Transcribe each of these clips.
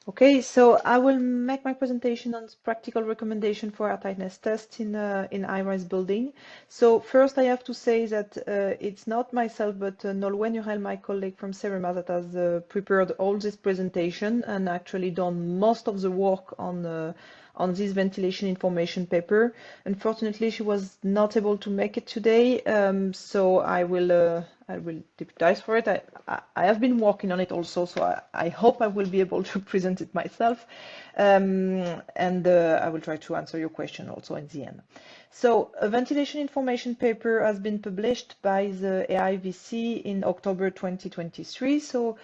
Okay, so I will make my presentation on practical recommendation for airtightness test in IRIS building. So first I have to say that it's not myself, but Nolwenn Urel, my colleague from Cerema, that has prepared all this presentation and actually done most of the work on this ventilation information paper. Unfortunately, she was not able to make it today, so I will deputize for it. I have been working on it also, so I hope I will be able to present it myself, and I will try to answer your question also in the end. So a ventilation information paper has been published by the AIVC in October 2023. So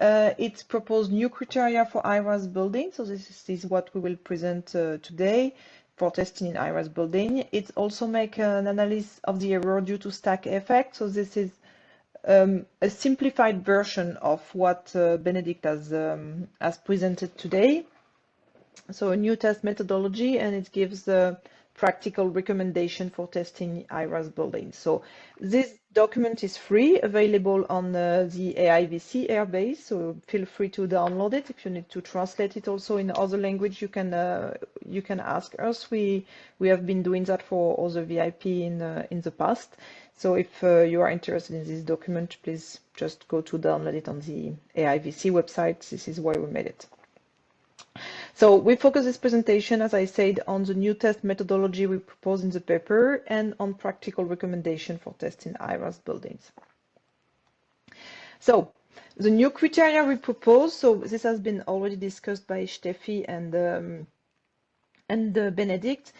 it's proposed new criteria for IRAS building. So this is what we will present today for testing in IRAS building. It also make an analysis of the error due to stack effect. So this is a simplified version of what Benedict has presented today. So a new test methodology, and it gives the practical recommendation for testing IRAS buildings. So this document is free, available on the AIVC airbase, so feel free to download it. If you need to translate it also in other language, you can ask us. We have been doing that for other VIP in the past. So if you are interested in this document, please just go to download it on the AIVC website. This is where we made it. So we focus this presentation, as I said, on the new test methodology we propose in the paper and on practical recommendation for testing IRAS buildings. So the new criteria we propose, so this has been already discussed by Steffi and Benedict.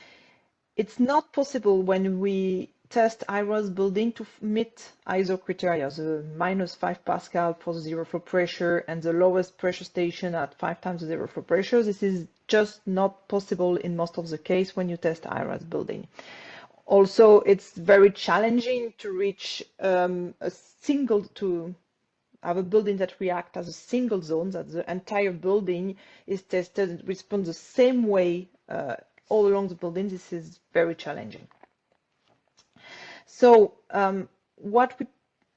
It's not possible when we test IRAS building to meet ISO criteria, the -5 Pascal for the zero flow pressure and the lowest pressure station at 5 times the zero flow pressure. This is just not possible in most of the case when you test IRAS building. Also, it's very challenging to reach to have a building that reacts as a single zone, that the entire building is tested and responds the same way all along the building. This is very challenging. So what we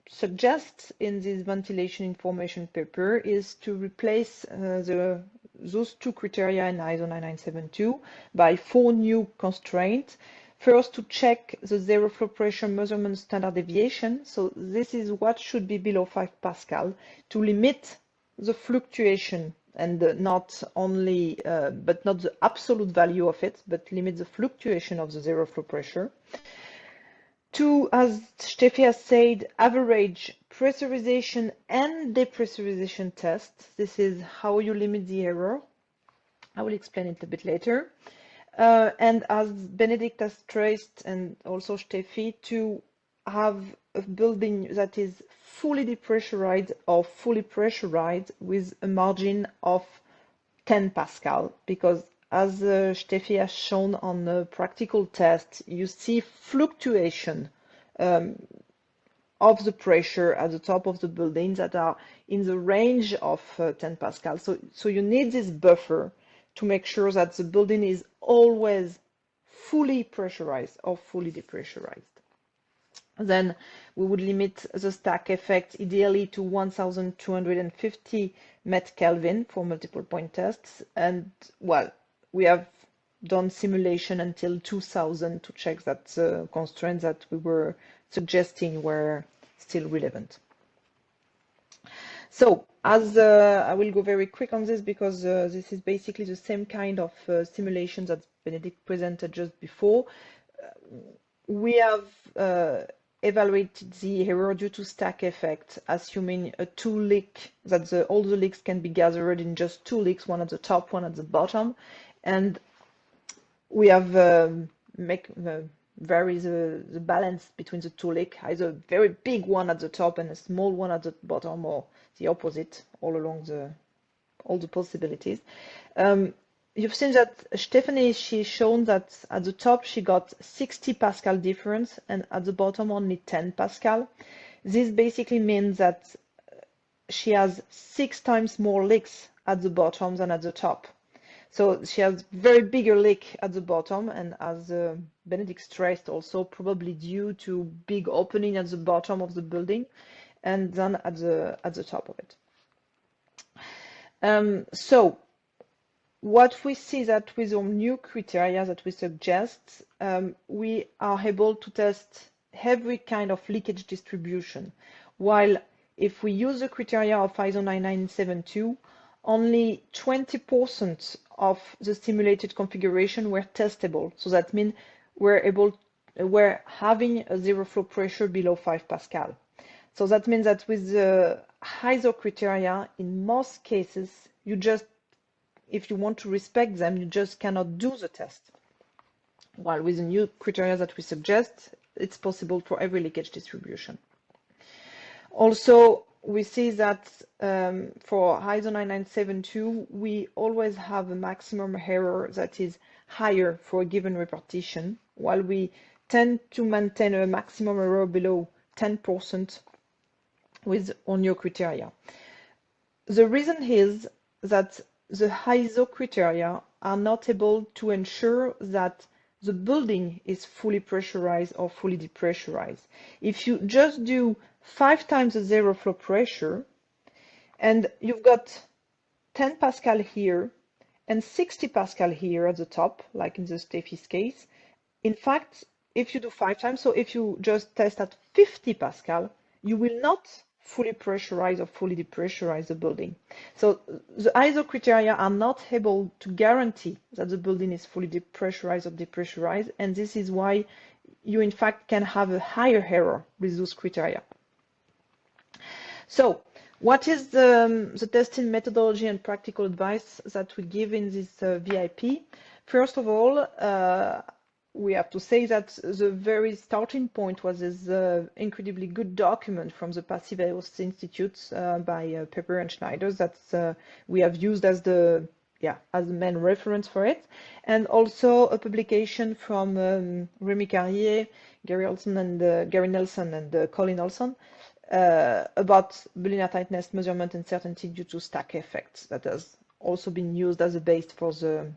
suggest in this ventilation information paper is to replace those two criteria in ISO 9972 by 4 new constraints. First, to check the zero flow pressure measurement standard deviation. So this is what should be below 5 Pascal to limit the fluctuation, and not only, but not the absolute value of it, but limit the fluctuation of the zero flow pressure. 2, as Steffi has said, average pressurization and depressurization tests. This is how you limit the error. I will explain it a bit later. And as Benedict has traced, and also Steffi, to have a building that is fully depressurized or fully pressurized with a margin of 10 Pascal, because as Steffi has shown on the practical test, you see fluctuation of the pressure at the top of the building that are in the range of 10 Pascal. So you need this buffer to make sure that the building is always fully pressurized or fully depressurized. Then we would limit the stack effect ideally to 1250 Met Kelvin for multiple point tests. And well, we have done simulation until 2000 to check that the constraints that we were suggesting were still relevant. So as I will go very quick on this, because this is basically the same kind of simulation that Benedict presented just before. We have evaluated the error due to stack effect, assuming a 2 leak, that all the leaks can be gathered in just 2 leaks, one at the top, one at the bottom. And we have vary the balance between the 2 leaks, either a very big one at the top and a small one at the bottom, or the opposite, all along all the possibilities. You've seen that Stephanie, she's shown that at the top she got 60 Pascal difference and at the bottom only 10 Pascal. This basically means that she has 6 times more leaks at the bottom than at the top. So she has very bigger leak at the bottom, and as Benedict stressed, also probably due to big opening at the bottom of the building and then at the top of it. So what we see that with our new criteria that we suggest, we are able to test every kind of leakage distribution. While if we use the criteria of ISO 9972, only 20% of the simulated configuration were testable. So that means we're having a zero flow pressure below 5 Pascal. So that means that with the ISO criteria, in most cases, if you want to respect them, you just cannot do the test. While with the new criteria that we suggest, it's possible for every leakage distribution. Also, we see that for ISO 9972, we always have a maximum error that is higher for a given repartition, while we tend to maintain a maximum error below 10% with our new criteria. The reason is that the ISO criteria are not able to ensure that the building is fully pressurized or fully depressurized. If you just do 5 times the zero flow pressure and you've got 10 Pascal here and 60 Pascal here at the top, like in the Steffi's case, in fact, if you do 5 times, so if you just test at 50 Pascal, you will not fully pressurize or fully depressurize the building. So the ISO criteria are not able to guarantee that the building is fully depressurized or depressurized, and this is why you in fact can have a higher error with those criteria. So what is the testing methodology and practical advice that we give in this VIP? First of all, we have to say that the very starting point was this incredibly good document from the Passive House Institute by Pepper and Schneider that we have used as the main reference for it, and also a publication from Remy Carrier, Gary Nelson, and Colin Olson about building airtightness measurement uncertainty due to stack effects. That has also been used as a base for the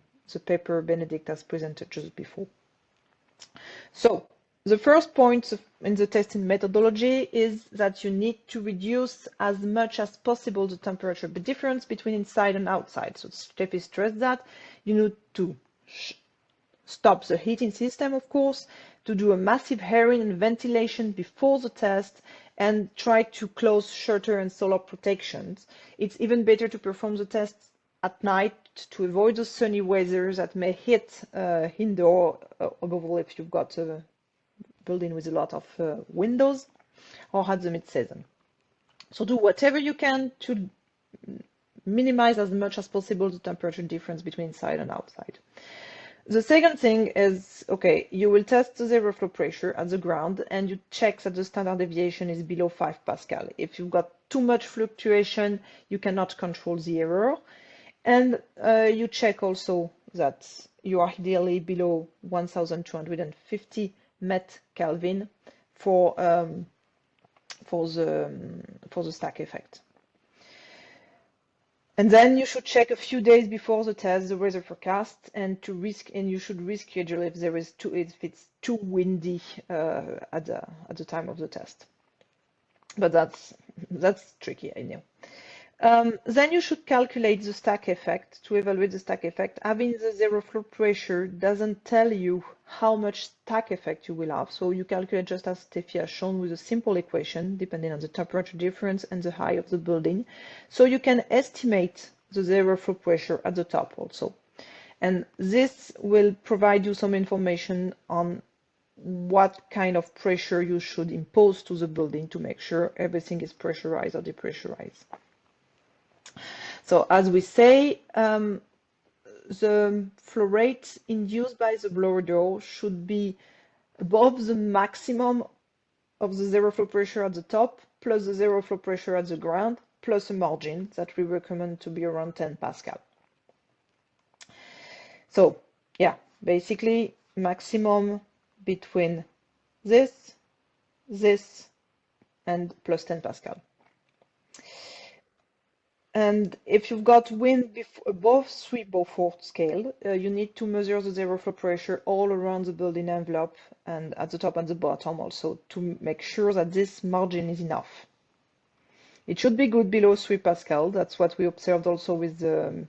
paper Benedict has presented just before. So the first point in the testing methodology is that you need to reduce as much as possible the temperature difference between inside and outside. So Steffi stressed that you need to stop the heating system, of course, to do a massive airing and ventilation before the test, and try to close shutter and solar protections. It's even better to perform the test at night to avoid the sunny weather that may hit indoor, above all if you've got a building with a lot of windows, or at the mid-season. So do whatever you can to minimize as much as possible the temperature difference between inside and outside. The second thing is, okay, you will test the zero flow pressure at the ground and you check that the standard deviation is below 5 Pascal. If you've got too much fluctuation, you cannot control the error. And you check also that you are ideally below 1250 Met Kelvin for the stack effect. And then you should check a few days before the test the weather forecast, and you should reschedule if it's too windy at the time of the test. But that's tricky, I know. Then you should calculate the stack effect. To evaluate the stack effect, having the zero flow pressure doesn't tell you how much stack effect you will have. So you calculate just as Steffi has shown with a simple equation, depending on the temperature difference and the height of the building. So you can estimate the zero flow pressure at the top also. And this will provide you some information on what kind of pressure you should impose to the building to make sure everything is pressurized or depressurized. So as we say, the flow rate induced by the blower door should be above the maximum of the zero flow pressure at the top, plus the zero flow pressure at the ground, plus a margin that we recommend to be around 10 Pascal. So yeah, basically maximum between this, and plus 10 Pascal. And if you've got wind above 3 Beaufort scale, you need to measure the zero flow pressure all around the building envelope and at the top and the bottom also, to make sure that this margin is enough. It should be good below 3 Pascal. That's what we observed also with the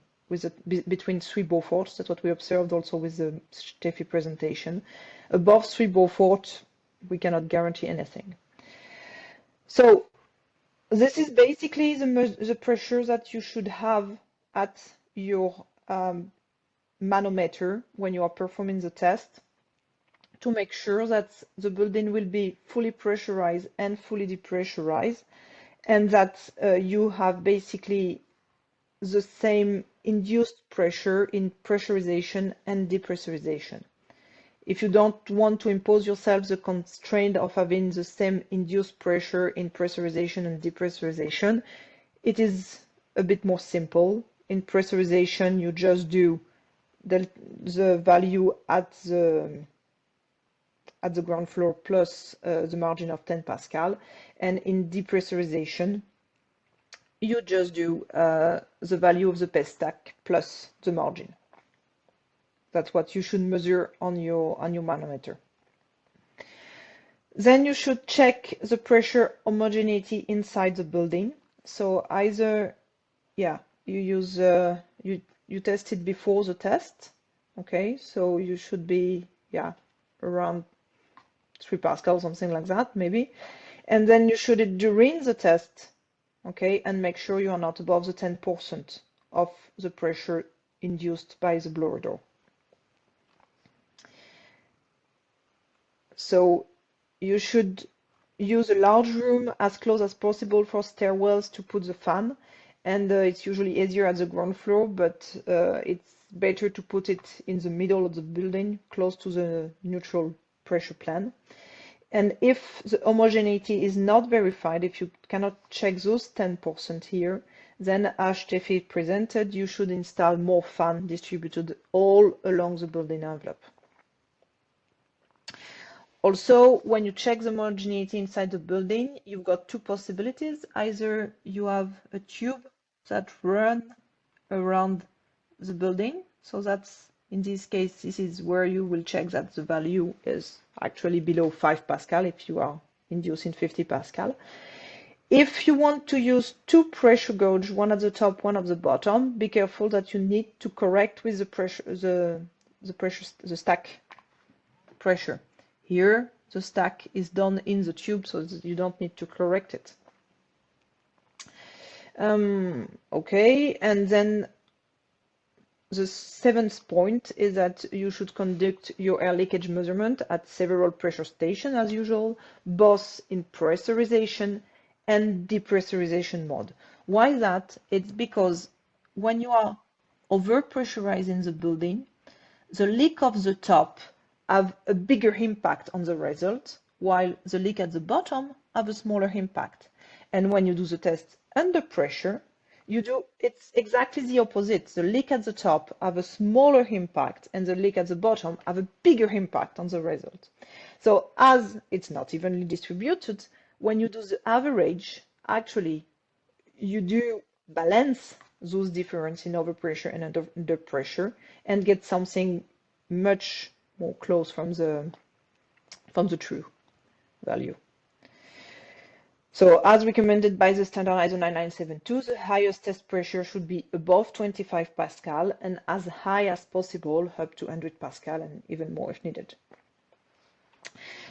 between 3 Beauforts. That's what we observed also with the Steffi presentation. Above 3 Beaufort, we cannot guarantee anything. So this is basically the pressure that you should have at your manometer when you are performing the test, to make sure that the building will be fully pressurized and fully depressurized, and that you have basically the same induced pressure in pressurization and depressurization. If you don't want to impose yourself the constraint of having the same induced pressure in pressurization and depressurization, it is a bit more simple. In pressurization, you just do the value at the ground floor plus the margin of 10 Pascal, and in depressurization, you just do the value of the best stack plus the margin. That's what you should measure on your manometer. Then you should check the pressure homogeneity inside the building. So either, yeah, you use you test it before the test, okay? So you should be, yeah, around 3 Pascal, something like that, maybe. And then you should it during the test, okay, and make sure you are not above the 10% of the pressure induced by the blower door. So you should use a large room as close as possible for stairwells to put the fan, and it's usually easier at the ground floor, but it's better to put it in the middle of the building, close to the neutral pressure plan. And if the homogeneity is not verified, if you cannot check those 10% here, then as Steffi presented, you should install more fan distributed all along the building envelope. Also, when you check the homogeneity inside the building, you've got two possibilities. Either you have a tube that runs around the building, so that's, in this case, this is where you will check that the value is actually below 5 Pascal if you are inducing 50 Pascal. If you want to use two pressure gauges, one at the top, one at the bottom, be careful that you need to correct with the pressure, the stack pressure. Here, the stack is done in the tube, so that you don't need to correct it. Okay, and then the seventh point is that you should conduct your air leakage measurement at several pressure stations as usual, both in pressurization and depressurization mode. Why that? It's because when you are over-pressurizing the building, the leak of the top have a bigger impact on the result, while the leak at the bottom have a smaller impact. And when you do the test under pressure, it's exactly the opposite. The leak at the top have a smaller impact, and the leak at the bottom have a bigger impact on the result. So as it's not evenly distributed, when you do the average, actually, you do balance those differences in overpressure and under pressure, and get something much more close from the true value. So as recommended by the standard ISO 9972, the highest test pressure should be above 25 Pascal and as high as possible, up to 100 Pascal and even more if needed.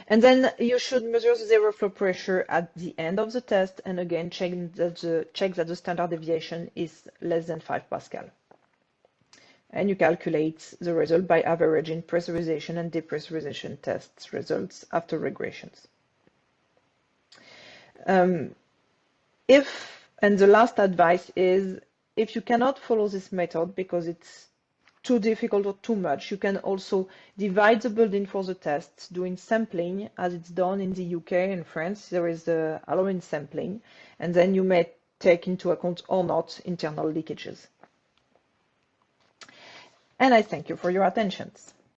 And then you should measure the zero flow pressure at the end of the test, and again check that the standard deviation is less than 5 Pascal. And you calculate the result by averaging pressurization and depressurization tests results after regressions. And the last advice is, if you cannot follow this method because it's too difficult or too much, you can also divide the building for the tests, doing sampling as it's done in the UK and France. There is the allowing sampling, and then you may take into account or not internal leakages. And I thank you for your attention.